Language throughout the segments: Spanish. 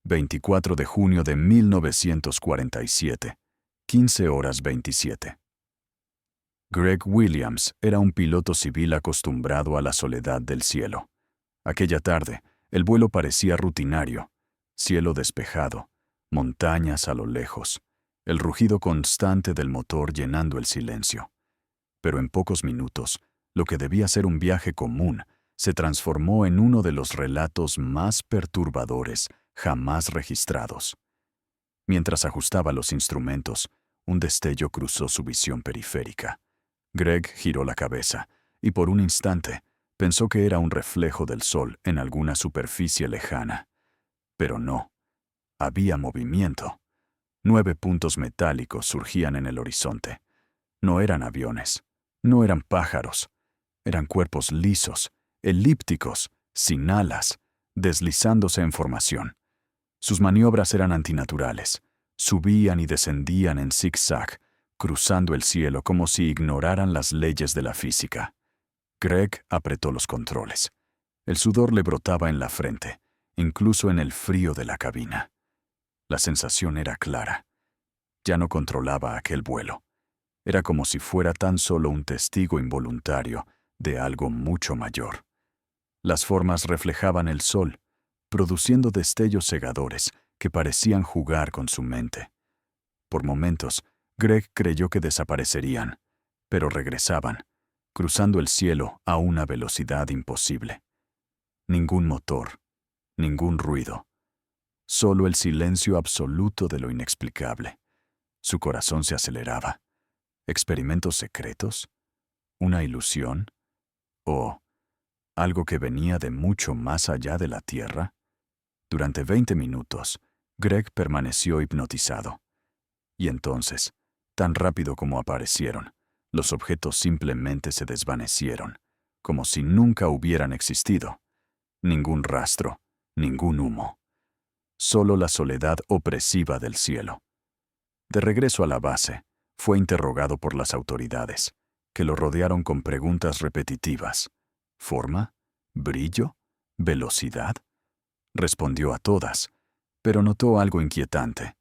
24 de junio de 1947, 15:27. Greg Williams era un piloto civil acostumbrado a la soledad del cielo. Aquella tarde, el vuelo parecía rutinario. Cielo despejado, montañas a lo lejos, el rugido constante del motor llenando el silencio. Pero en pocos minutos, lo que debía ser un viaje común se transformó en uno de los relatos más perturbadores jamás registrados. Mientras ajustaba los instrumentos, un destello cruzó su visión periférica. Greg giró la cabeza y por un instante pensó que era un reflejo del sol en alguna superficie lejana. Pero no. Había movimiento. 9 puntos metálicos surgían en el horizonte. No eran aviones. No eran pájaros. Eran cuerpos lisos, elípticos, sin alas, deslizándose en formación. Sus maniobras eran antinaturales. Subían y descendían en zigzag, cruzando el cielo como si ignoraran las leyes de la física. Greg apretó los controles. El sudor le brotaba en la frente, incluso en el frío de la cabina. La sensación era clara. Ya no controlaba aquel vuelo. Era como si fuera tan solo un testigo involuntario de algo mucho mayor. Las formas reflejaban el sol, produciendo destellos cegadores que parecían jugar con su mente. Por momentos, Greg creyó que desaparecerían, pero regresaban, cruzando el cielo a una velocidad imposible. Ningún motor, ningún ruido. Solo el silencio absoluto de lo inexplicable. Su corazón se aceleraba. ¿Experimentos secretos? ¿Una ilusión? ¿O algo que venía de mucho más allá de la Tierra? Durante 20 minutos, Greg permaneció hipnotizado. Y entonces, tan rápido como aparecieron, los objetos simplemente se desvanecieron, como si nunca hubieran existido. Ningún rastro, ningún humo. Solo la soledad opresiva del cielo. De regreso a la base, fue interrogado por las autoridades, que lo rodearon con preguntas repetitivas. ¿Forma? ¿Brillo? ¿Velocidad? Respondió a todas, pero notó algo inquietante.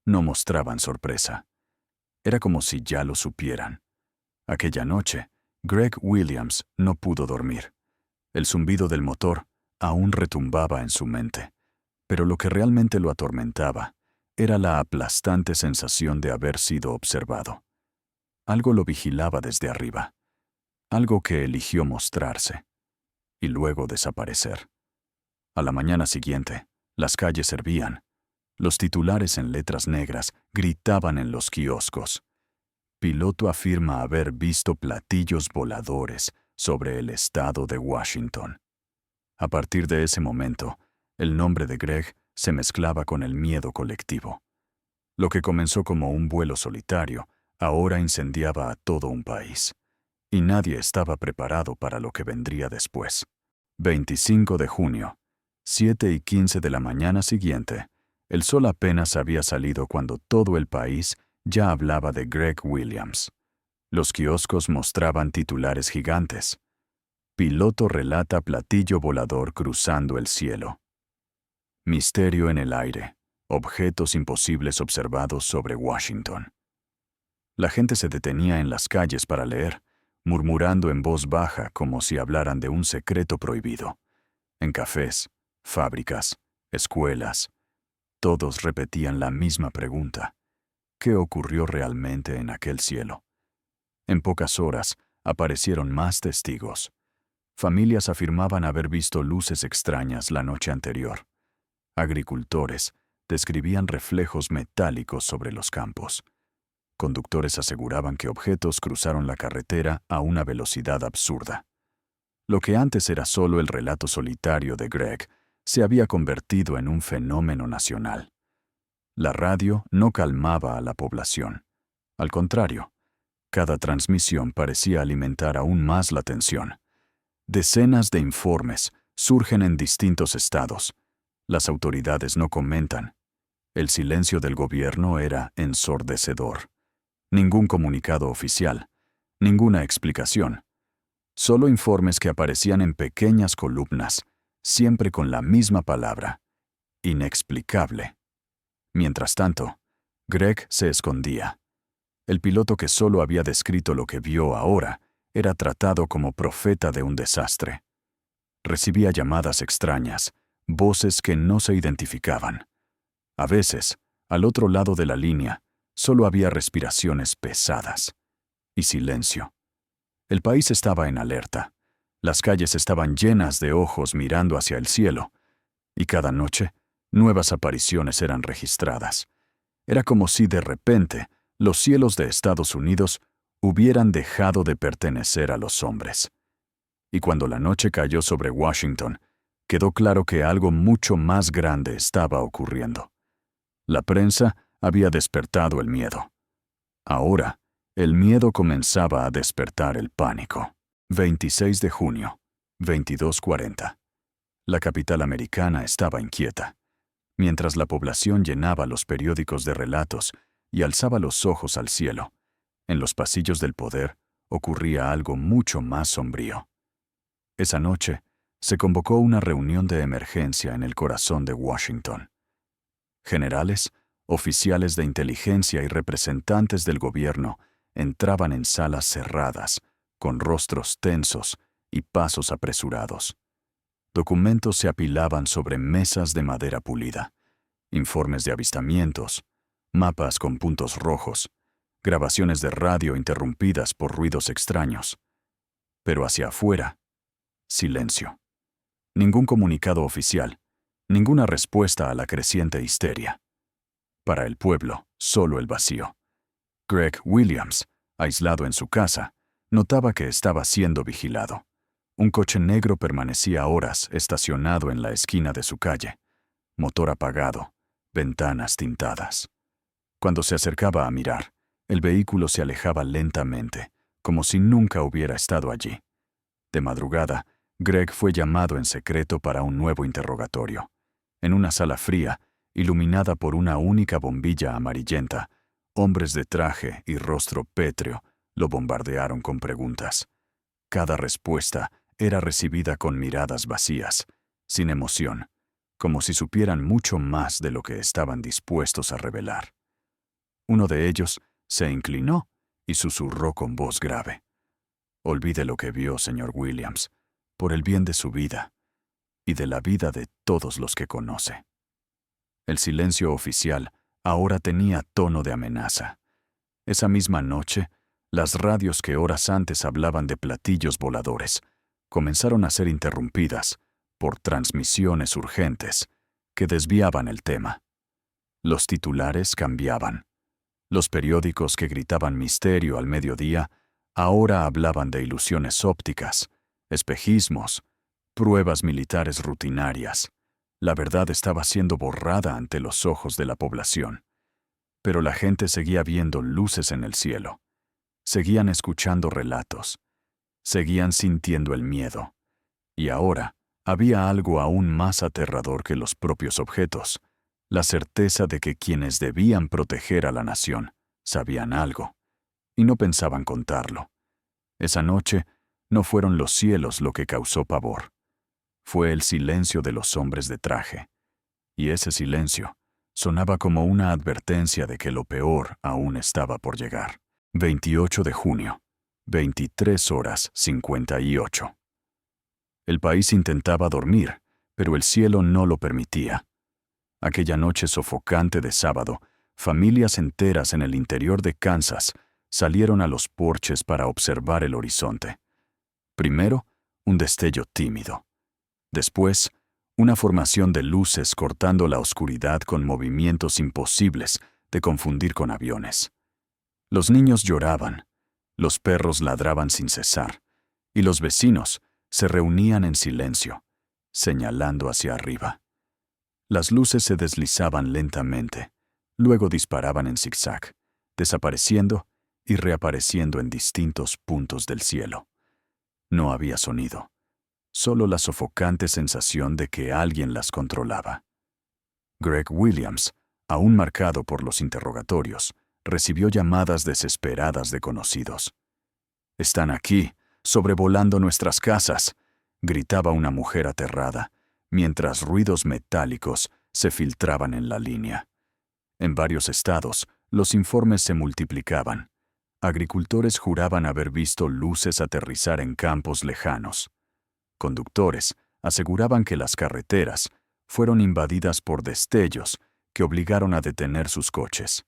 No mostraban sorpresa. Era como si ya lo supieran. Aquella noche, Greg Williams no pudo dormir. El zumbido del motor aún retumbaba en su mente, pero lo que realmente lo atormentaba era la aplastante sensación de haber sido observado. Algo lo vigilaba desde arriba, algo que eligió mostrarse y luego desaparecer. A la mañana siguiente, las calles hervían. Los titulares en letras negras gritaban en los kioscos. Piloto afirma haber visto platillos voladores sobre el estado de Washington. A partir de ese momento, el nombre de Greg se mezclaba con el miedo colectivo. Lo que comenzó como un vuelo solitario, ahora incendiaba a todo un país. Y nadie estaba preparado para lo que vendría después. 25 de junio, 7:15 de la mañana siguiente. El sol apenas había salido cuando todo el país ya hablaba de Greg Williams. Los kioscos mostraban titulares gigantes. Piloto relata platillo volador cruzando el cielo. Misterio en el aire. Objetos imposibles observados sobre Washington. La gente se detenía en las calles para leer, murmurando en voz baja como si hablaran de un secreto prohibido. En cafés, fábricas, escuelas, todos repetían la misma pregunta. ¿Qué ocurrió realmente en aquel cielo? En pocas horas aparecieron más testigos. Familias afirmaban haber visto luces extrañas la noche anterior. Agricultores describían reflejos metálicos sobre los campos. Conductores aseguraban que objetos cruzaron la carretera a una velocidad absurda. Lo que antes era solo el relato solitario de Greg se había convertido en un fenómeno nacional. La radio no calmaba a la población. Al contrario, cada transmisión parecía alimentar aún más la tensión. Decenas de informes surgen en distintos estados. Las autoridades no comentan. El silencio del gobierno era ensordecedor. Ningún comunicado oficial, ninguna explicación. Solo informes que aparecían en pequeñas columnas, siempre con la misma palabra: inexplicable. Mientras tanto, Greg se escondía. El piloto que solo había descrito lo que vio ahora era tratado como profeta de un desastre. Recibía llamadas extrañas, voces que no se identificaban. A veces, al otro lado de la línea, solo había respiraciones pesadas y silencio. El país estaba en alerta. Las calles estaban llenas de ojos mirando hacia el cielo, y cada noche, nuevas apariciones eran registradas. Era como si de repente los cielos de Estados Unidos hubieran dejado de pertenecer a los hombres. Y cuando la noche cayó sobre Washington, quedó claro que algo mucho más grande estaba ocurriendo. La prensa había despertado el miedo. Ahora, el miedo comenzaba a despertar el pánico. 26 de junio, 22:40. La capital americana estaba inquieta. Mientras la población llenaba los periódicos de relatos y alzaba los ojos al cielo, en los pasillos del poder ocurría algo mucho más sombrío. Esa noche, se convocó una reunión de emergencia en el corazón de Washington. Generales, oficiales de inteligencia y representantes del gobierno entraban en salas cerradas, con rostros tensos y pasos apresurados. Documentos se apilaban sobre mesas de madera pulida, informes de avistamientos, mapas con puntos rojos, grabaciones de radio interrumpidas por ruidos extraños. Pero hacia afuera, silencio. Ningún comunicado oficial, ninguna respuesta a la creciente histeria. Para el pueblo, solo el vacío. Greg Williams, aislado en su casa, notaba que estaba siendo vigilado. Un coche negro permanecía horas estacionado en la esquina de su calle. Motor apagado, ventanas tintadas. Cuando se acercaba a mirar, el vehículo se alejaba lentamente, como si nunca hubiera estado allí. De madrugada, Greg fue llamado en secreto para un nuevo interrogatorio. En una sala fría, iluminada por una única bombilla amarillenta, hombres de traje y rostro pétreo lo bombardearon con preguntas. Cada respuesta era recibida con miradas vacías, sin emoción, como si supieran mucho más de lo que estaban dispuestos a revelar. Uno de ellos se inclinó y susurró con voz grave: «Olvide lo que vio, señor Williams, por el bien de su vida y de la vida de todos los que conoce». El silencio oficial ahora tenía tono de amenaza. Esa misma noche, las radios que horas antes hablaban de platillos voladores comenzaron a ser interrumpidas por transmisiones urgentes que desviaban el tema. Los titulares cambiaban. Los periódicos que gritaban misterio al mediodía ahora hablaban de ilusiones ópticas, espejismos, pruebas militares rutinarias. La verdad estaba siendo borrada ante los ojos de la población. Pero la gente seguía viendo luces en el cielo. Seguían escuchando relatos. Seguían sintiendo el miedo. Y ahora había algo aún más aterrador que los propios objetos: la certeza de que quienes debían proteger a la nación sabían algo, y no pensaban contarlo. Esa noche no fueron los cielos lo que causó pavor. Fue el silencio de los hombres de traje. Y ese silencio sonaba como una advertencia de que lo peor aún estaba por llegar. 28 de junio, 23:58. El país intentaba dormir, pero el cielo no lo permitía. Aquella noche sofocante de sábado, familias enteras en el interior de Kansas salieron a los porches para observar el horizonte. Primero, un destello tímido. Después, una formación de luces cortando la oscuridad con movimientos imposibles de confundir con aviones. Los niños lloraban, los perros ladraban sin cesar, y los vecinos se reunían en silencio, señalando hacia arriba. Las luces se deslizaban lentamente, luego disparaban en zigzag, desapareciendo y reapareciendo en distintos puntos del cielo. No había sonido, solo la sofocante sensación de que alguien las controlaba. Greg Williams, aún marcado por los interrogatorios, recibió llamadas desesperadas de conocidos. «Están aquí, sobrevolando nuestras casas», gritaba una mujer aterrada, mientras ruidos metálicos se filtraban en la línea. En varios estados, los informes se multiplicaban. Agricultores juraban haber visto luces aterrizar en campos lejanos. Conductores aseguraban que las carreteras fueron invadidas por destellos que obligaron a detener sus coches.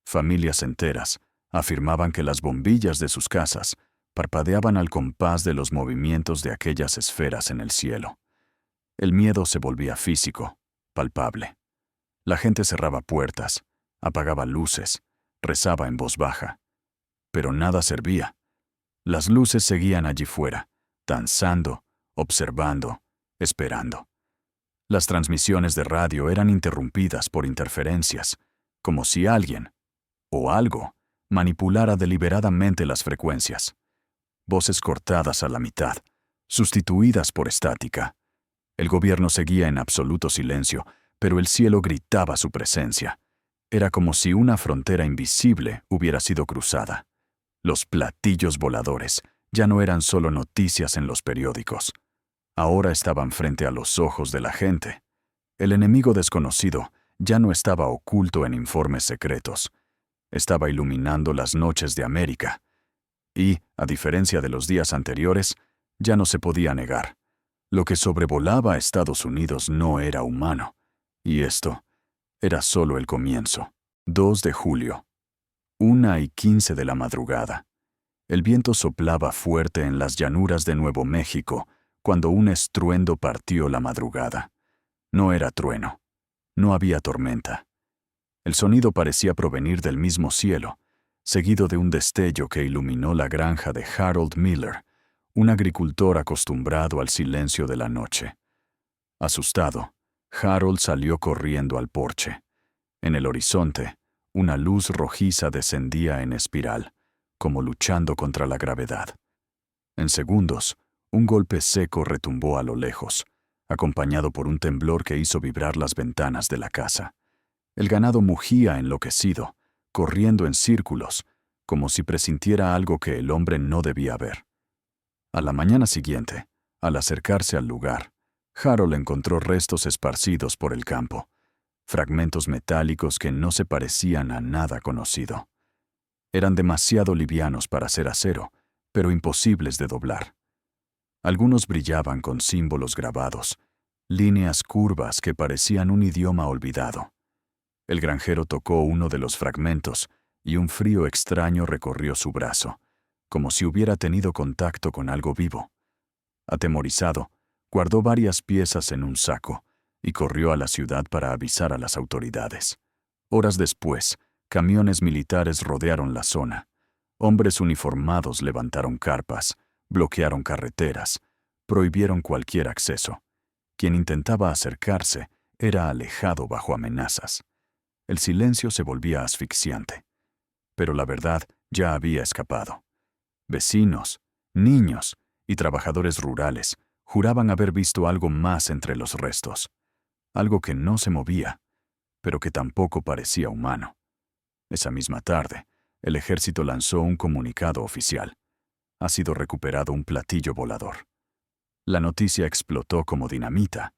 Familias enteras afirmaban que las bombillas de sus casas parpadeaban al compás de los movimientos de aquellas esferas en el cielo. El miedo se volvía físico, palpable. La gente cerraba puertas, apagaba luces, rezaba en voz baja. Pero nada servía. Las luces seguían allí fuera, danzando, observando, esperando. Las transmisiones de radio eran interrumpidas por interferencias, como si alguien, o algo, manipulara deliberadamente las frecuencias. Voces cortadas a la mitad, sustituidas por estática. El gobierno seguía en absoluto silencio, pero el cielo gritaba su presencia. Era como si una frontera invisible hubiera sido cruzada. Los platillos voladores ya no eran solo noticias en los periódicos. Ahora estaban frente a los ojos de la gente. El enemigo desconocido ya no estaba oculto en informes secretos. Estaba iluminando las noches de América. Y, a diferencia de los días anteriores, ya no se podía negar. Lo que sobrevolaba a Estados Unidos no era humano. Y esto era solo el comienzo. 2 de julio. 1:15 de la madrugada. El viento soplaba fuerte en las llanuras de Nuevo México cuando un estruendo partió la madrugada. No era trueno. No había tormenta. El sonido parecía provenir del mismo cielo, seguido de un destello que iluminó la granja de Harold Miller, un agricultor acostumbrado al silencio de la noche. Asustado, Harold salió corriendo al porche. En el horizonte, una luz rojiza descendía en espiral, como luchando contra la gravedad. En segundos, un golpe seco retumbó a lo lejos, acompañado por un temblor que hizo vibrar las ventanas de la casa. El ganado mugía enloquecido, corriendo en círculos, como si presintiera algo que el hombre no debía ver. A la mañana siguiente, al acercarse al lugar, Harold encontró restos esparcidos por el campo, fragmentos metálicos que no se parecían a nada conocido. Eran demasiado livianos para ser acero, pero imposibles de doblar. Algunos brillaban con símbolos grabados, líneas curvas que parecían un idioma olvidado. El granjero tocó uno de los fragmentos y un frío extraño recorrió su brazo, como si hubiera tenido contacto con algo vivo. Atemorizado, guardó varias piezas en un saco y corrió a la ciudad para avisar a las autoridades. Horas después, camiones militares rodearon la zona. Hombres uniformados levantaron carpas, bloquearon carreteras, prohibieron cualquier acceso. Quien intentaba acercarse era alejado bajo amenazas. El silencio se volvía asfixiante. Pero la verdad ya había escapado. Vecinos, niños y trabajadores rurales juraban haber visto algo más entre los restos. Algo que no se movía, pero que tampoco parecía humano. Esa misma tarde, el ejército lanzó un comunicado oficial. Ha sido recuperado un platillo volador. La noticia explotó como dinamita.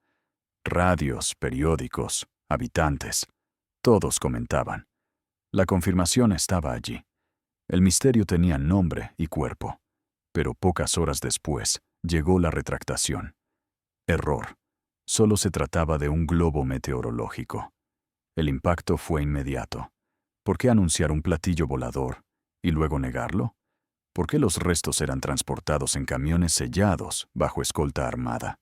Radios, periódicos, habitantes, todos comentaban. La confirmación estaba allí. El misterio tenía nombre y cuerpo, pero pocas horas después llegó la retractación. Error. Solo se trataba de un globo meteorológico. El impacto fue inmediato. ¿Por qué anunciar un platillo volador y luego negarlo? ¿Por qué los restos eran transportados en camiones sellados bajo escolta armada?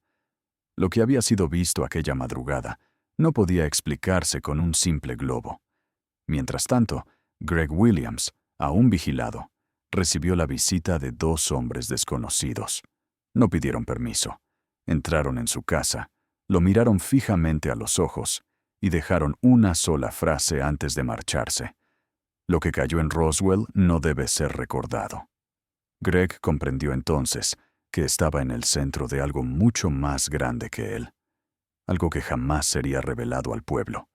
Lo que había sido visto aquella madrugada no podía explicarse con un simple globo. Mientras tanto, Greg Williams, aún vigilado, recibió la visita de 2 hombres desconocidos. No pidieron permiso. Entraron en su casa, lo miraron fijamente a los ojos y dejaron una sola frase antes de marcharse. Lo que cayó en Roswell no debe ser recordado. Greg comprendió entonces que estaba en el centro de algo mucho más grande que él, algo que jamás sería revelado al pueblo.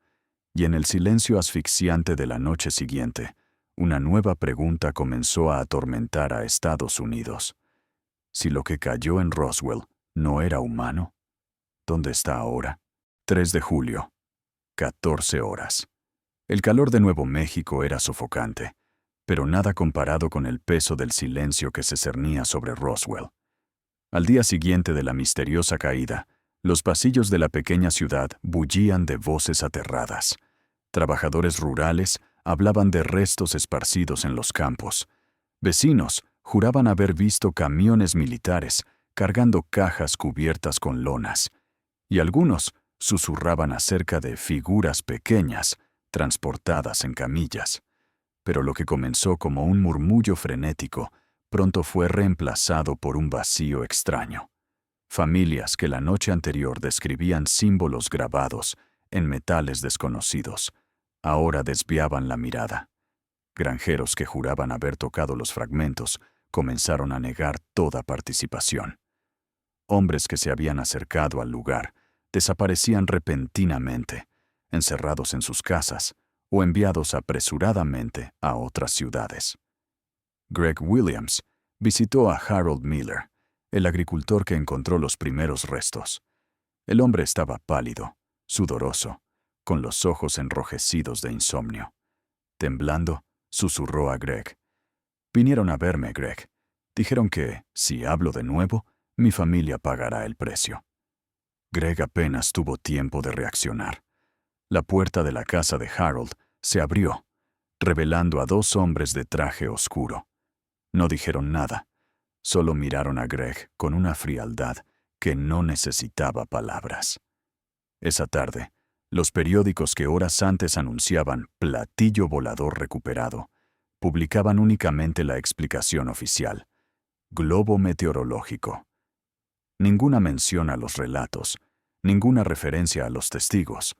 Y en el silencio asfixiante de la noche siguiente, una nueva pregunta comenzó a atormentar a Estados Unidos. Si lo que cayó en Roswell no era humano, ¿dónde está ahora? 3 de julio, 14 horas. El calor de Nuevo México era sofocante, pero nada comparado con el peso del silencio que se cernía sobre Roswell. Al día siguiente de la misteriosa caída, los pasillos de la pequeña ciudad bullían de voces aterradas. Trabajadores rurales hablaban de restos esparcidos en los campos. Vecinos juraban haber visto camiones militares cargando cajas cubiertas con lonas. Y algunos susurraban acerca de figuras pequeñas transportadas en camillas. Pero lo que comenzó como un murmullo frenético pronto fue reemplazado por un vacío extraño. Familias que la noche anterior describían símbolos grabados en metales desconocidos, ahora desviaban la mirada. Granjeros que juraban haber tocado los fragmentos comenzaron a negar toda participación. Hombres que se habían acercado al lugar desaparecían repentinamente, encerrados en sus casas o enviados apresuradamente a otras ciudades. Greg Williams visitó a Harold Miller, el agricultor que encontró los primeros restos. El hombre estaba pálido, sudoroso, con los ojos enrojecidos de insomnio. Temblando, susurró a Greg. «Vinieron a verme, Greg. Dijeron que, si hablo de nuevo, mi familia pagará el precio». Greg apenas tuvo tiempo de reaccionar. La puerta de la casa de Harold se abrió, revelando a dos hombres de traje oscuro. No dijeron nada, solo miraron a Greg con una frialdad que no necesitaba palabras. Esa tarde, los periódicos que horas antes anunciaban platillo volador recuperado, publicaban únicamente la explicación oficial: globo meteorológico. Ninguna mención a los relatos, ninguna referencia a los testigos.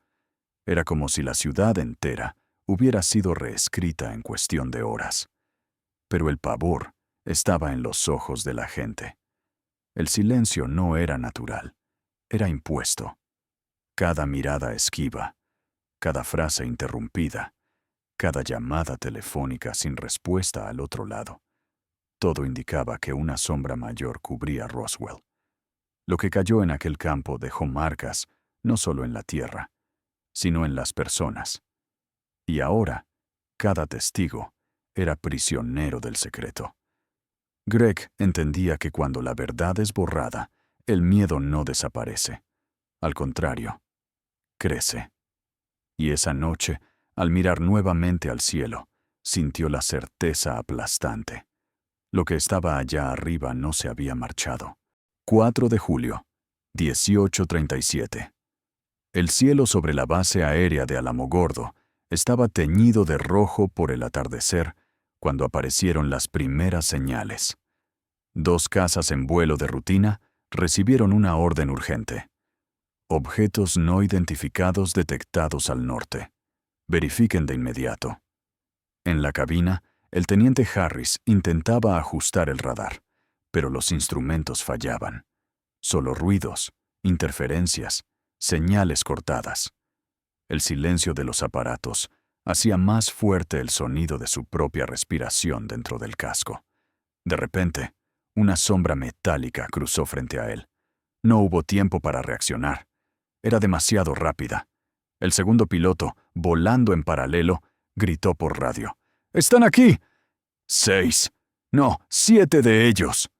Era como si la ciudad entera hubiera sido reescrita en cuestión de horas. Pero el pavor estaba en los ojos de la gente. El silencio no era natural, era impuesto. Cada mirada esquiva, cada frase interrumpida, cada llamada telefónica sin respuesta al otro lado. Todo indicaba que una sombra mayor cubría Roswell. Lo que cayó en aquel campo dejó marcas no solo en la tierra, sino en las personas. Y ahora, cada testigo era prisionero del secreto. Greg entendía que cuando la verdad es borrada, el miedo no desaparece. Al contrario, crece. Y esa noche, al mirar nuevamente al cielo, sintió la certeza aplastante. Lo que estaba allá arriba no se había marchado. 4 de julio, 18:37. El cielo sobre la base aérea de Alamogordo estaba teñido de rojo por el atardecer cuando aparecieron las primeras señales. 2 cazas en vuelo de rutina recibieron una orden urgente. Objetos no identificados detectados al norte. Verifiquen de inmediato. En la cabina, el teniente Harris intentaba ajustar el radar, pero los instrumentos fallaban. Solo ruidos, interferencias, señales cortadas. El silencio de los aparatos hacía más fuerte el sonido de su propia respiración dentro del casco. De repente, una sombra metálica cruzó frente a él. No hubo tiempo para reaccionar. Era demasiado rápida. El segundo piloto, volando en paralelo, gritó por radio: «¡Están aquí!». 6. No, 7 de ellos.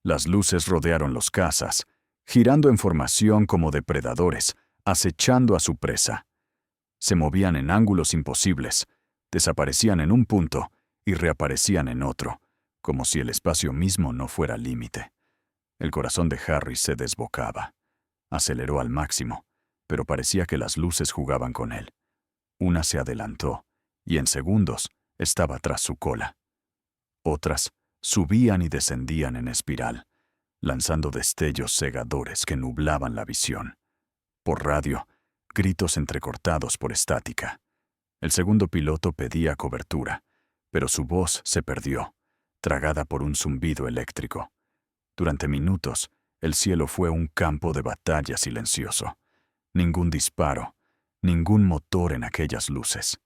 Las luces rodearon los cazas, girando en formación como depredadores, acechando a su presa. Se movían en ángulos imposibles, desaparecían en un punto y reaparecían en otro, como si el espacio mismo no fuera límite. El corazón de Harris se desbocaba. Aceleró al máximo, pero parecía que las luces jugaban con él. Una se adelantó, y en segundos estaba tras su cola. Otras subían y descendían en espiral, lanzando destellos cegadores que nublaban la visión. Por radio, gritos entrecortados por estática. El segundo piloto pedía cobertura, pero su voz se perdió, tragada por un zumbido eléctrico. Durante minutos, el cielo fue un campo de batalla silencioso. Ningún disparo, ningún motor en aquellas luces.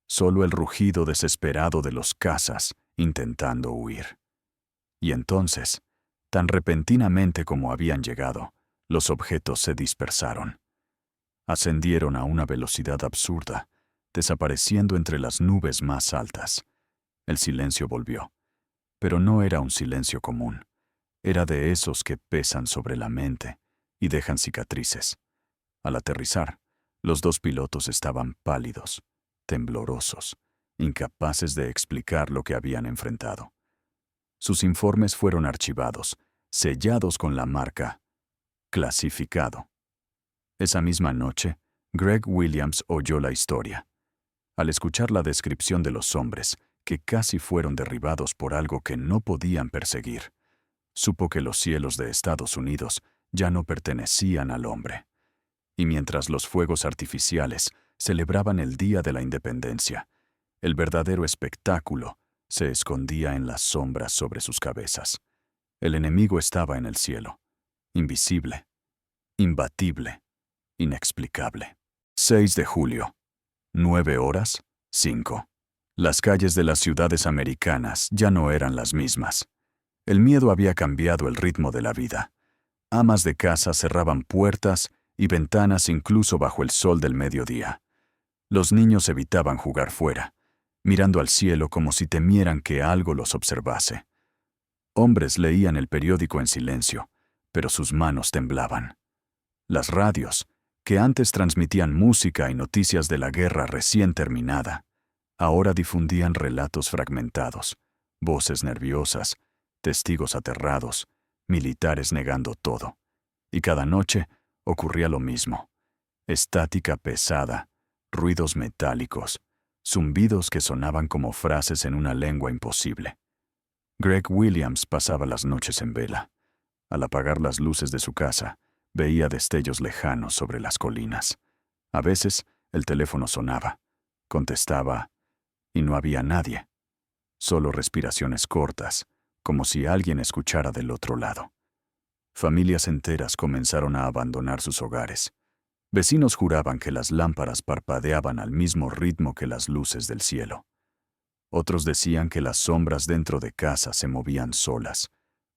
Solo el rugido desesperado de los cazas intentando huir. Y entonces, tan repentinamente como habían llegado, los objetos se dispersaron. Ascendieron a una velocidad absurda, desapareciendo entre las nubes más altas. El silencio volvió, pero no era un silencio común. Era de esos que pesan sobre la mente y dejan cicatrices. Al aterrizar, los dos pilotos estaban pálidos, temblorosos, incapaces de explicar lo que habían enfrentado. Sus informes fueron archivados, sellados con la marca clasificado. Esa misma noche, Greg Williams oyó la historia. Al escuchar la descripción de los hombres, que casi fueron derribados por algo que no podían perseguir, supo que los cielos de Estados Unidos ya no pertenecían al hombre. Y mientras los fuegos artificiales celebraban el Día de la Independencia, el verdadero espectáculo se escondía en las sombras sobre sus cabezas. El enemigo estaba en el cielo, invisible, imbatible, inexplicable. 6 de julio, 9:05. Las calles de las ciudades americanas ya no eran las mismas. El miedo había cambiado el ritmo de la vida. Amas de casa cerraban puertas y ventanas incluso bajo el sol del mediodía. Los niños evitaban jugar fuera, mirando al cielo como si temieran que algo los observase. Hombres leían el periódico en silencio, pero sus manos temblaban. Las radios, que antes transmitían música y noticias de la guerra recién terminada, ahora difundían relatos fragmentados, voces nerviosas, testigos aterrados, militares negando todo. Y cada noche ocurría lo mismo. Estática pesada, ruidos metálicos, zumbidos que sonaban como frases en una lengua imposible. Greg Williams pasaba las noches en vela. Al apagar las luces de su casa, veía destellos lejanos sobre las colinas. A veces, el teléfono sonaba. Contestaba, y no había nadie. Solo respiraciones cortas, como si alguien escuchara del otro lado. Familias enteras comenzaron a abandonar sus hogares. Vecinos juraban que las lámparas parpadeaban al mismo ritmo que las luces del cielo. Otros decían que las sombras dentro de casa se movían solas,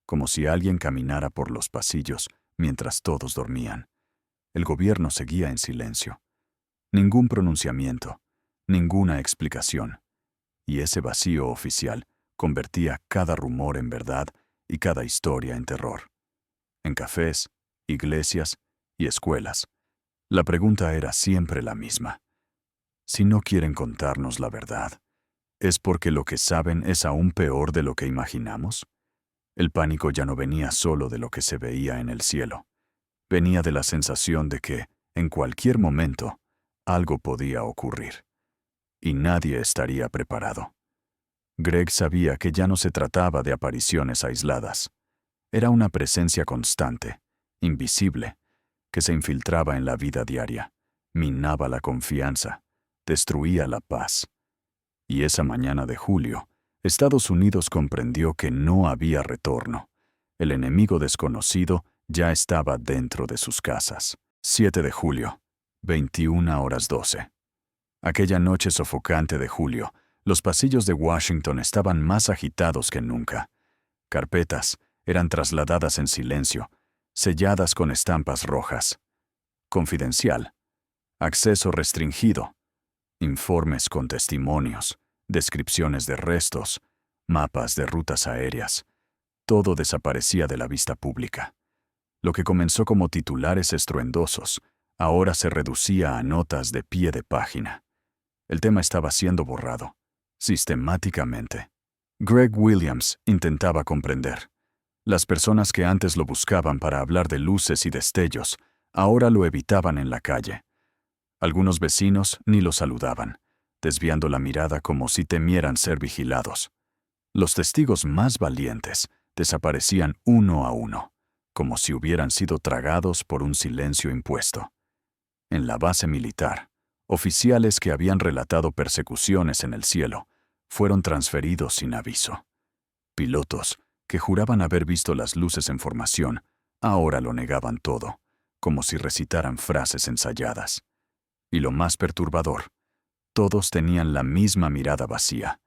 como si alguien caminara por los pasillos mientras todos dormían. El gobierno seguía en silencio. Ningún pronunciamiento, ninguna explicación. Y ese vacío oficial convertía cada rumor en verdad y cada historia en terror. En cafés, iglesias y escuelas, la pregunta era siempre la misma. Si no quieren contarnos la verdad, ¿es porque lo que saben es aún peor de lo que imaginamos? El pánico ya no venía solo de lo que se veía en el cielo. Venía de la sensación de que, en cualquier momento, algo podía ocurrir. Y nadie estaría preparado. Greg sabía que ya no se trataba de apariciones aisladas. Era una presencia constante, invisible, que se infiltraba en la vida diaria, minaba la confianza, destruía la paz. Y esa mañana de julio, Estados Unidos comprendió que no había retorno. El enemigo desconocido ya estaba dentro de sus casas. 7 de julio, 21:12. Aquella noche sofocante de julio, los pasillos de Washington estaban más agitados que nunca. Carpetas eran trasladadas en silencio, selladas con estampas rojas. Confidencial. Acceso restringido. Informes con testimonios, descripciones de restos, mapas de rutas aéreas. Todo desaparecía de la vista pública. Lo que comenzó como titulares estruendosos, ahora se reducía a notas de pie de página. El tema estaba siendo borrado, sistemáticamente. Greg Williams intentaba comprender. Las personas que antes lo buscaban para hablar de luces y destellos, ahora lo evitaban en la calle. Algunos vecinos ni lo saludaban, desviando la mirada como si temieran ser vigilados. Los testigos más valientes desaparecían uno a uno, como si hubieran sido tragados por un silencio impuesto. En la base militar, oficiales que habían relatado persecuciones en el cielo fueron transferidos sin aviso. Pilotos que juraban haber visto las luces en formación ahora lo negaban todo, como si recitaran frases ensayadas. Y lo más perturbador, todos tenían la misma mirada vacía,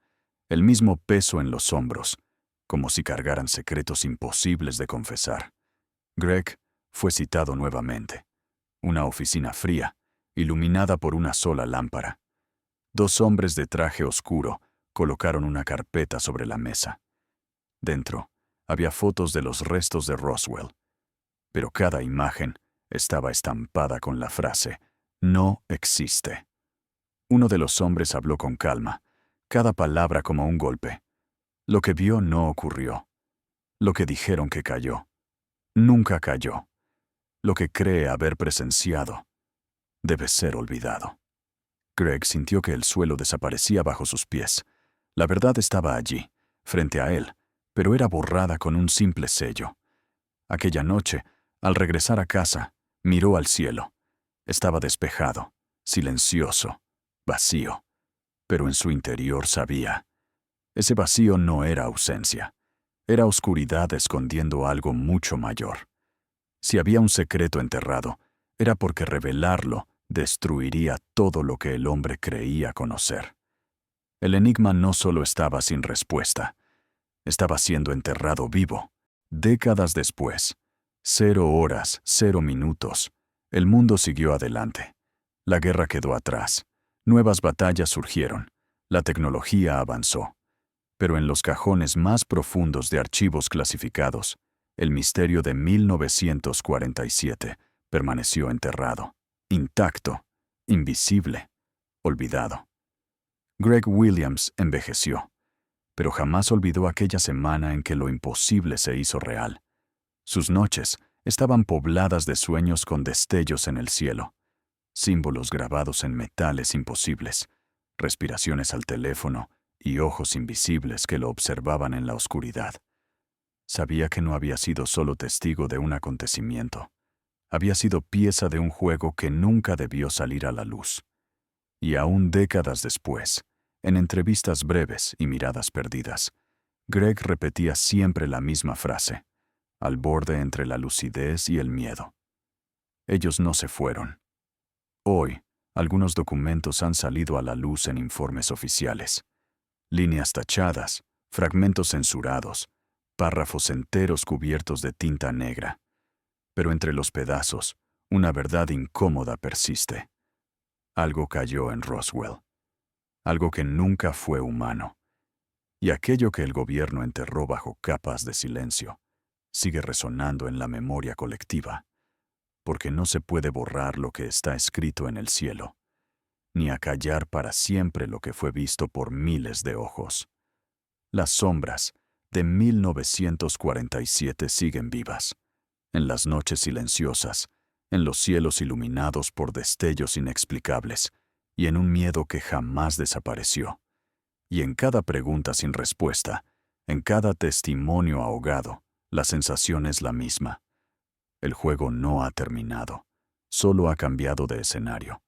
el mismo peso en los hombros, como si cargaran secretos imposibles de confesar. Greg fue citado nuevamente. Una oficina fría, iluminada por una sola lámpara. 2 hombres de traje oscuro colocaron una carpeta sobre la mesa. Dentro había fotos de los restos de Roswell, pero cada imagen estaba estampada con la frase «No existe». Uno de los hombres habló con calma, cada palabra como un golpe. Lo que vio no ocurrió. Lo que dijeron que cayó, nunca cayó. Lo que cree haber presenciado debe ser olvidado. Greg sintió que el suelo desaparecía bajo sus pies. La verdad estaba allí, frente a él, pero era borrada con un simple sello. Aquella noche, al regresar a casa, miró al cielo. Estaba despejado, silencioso, vacío. Pero en su interior sabía. Ese vacío no era ausencia. Era oscuridad escondiendo algo mucho mayor. Si había un secreto enterrado, era porque revelarlo destruiría todo lo que el hombre creía conocer. El enigma no solo estaba sin respuesta, estaba siendo enterrado vivo. Décadas después, 0 horas, 0 minutos, el mundo siguió adelante. La guerra quedó atrás. Nuevas batallas surgieron. La tecnología avanzó. Pero en los cajones más profundos de archivos clasificados, el misterio de 1947 permaneció enterrado, intacto, invisible, olvidado. Greg Williams envejeció, pero jamás olvidó aquella semana en que lo imposible se hizo real. Sus noches estaban pobladas de sueños con destellos en el cielo, símbolos grabados en metales imposibles, respiraciones al teléfono y ojos invisibles que lo observaban en la oscuridad. Sabía que no había sido solo testigo de un acontecimiento. Había sido pieza de un juego que nunca debió salir a la luz. Y aún décadas después, en entrevistas breves y miradas perdidas, Greg repetía siempre la misma frase, al borde entre la lucidez y el miedo. Ellos no se fueron. Hoy, algunos documentos han salido a la luz en informes oficiales. Líneas tachadas, fragmentos censurados, párrafos enteros cubiertos de tinta negra. Pero entre los pedazos, una verdad incómoda persiste. Algo cayó en Roswell. Algo que nunca fue humano. Y aquello que el gobierno enterró bajo capas de silencio sigue resonando en la memoria colectiva, porque no se puede borrar lo que está escrito en el cielo, ni acallar para siempre lo que fue visto por miles de ojos. Las sombras de 1947 siguen vivas, en las noches silenciosas, en los cielos iluminados por destellos inexplicables, y en un miedo que jamás desapareció. Y en cada pregunta sin respuesta, en cada testimonio ahogado, la sensación es la misma. El juego no ha terminado, solo ha cambiado de escenario.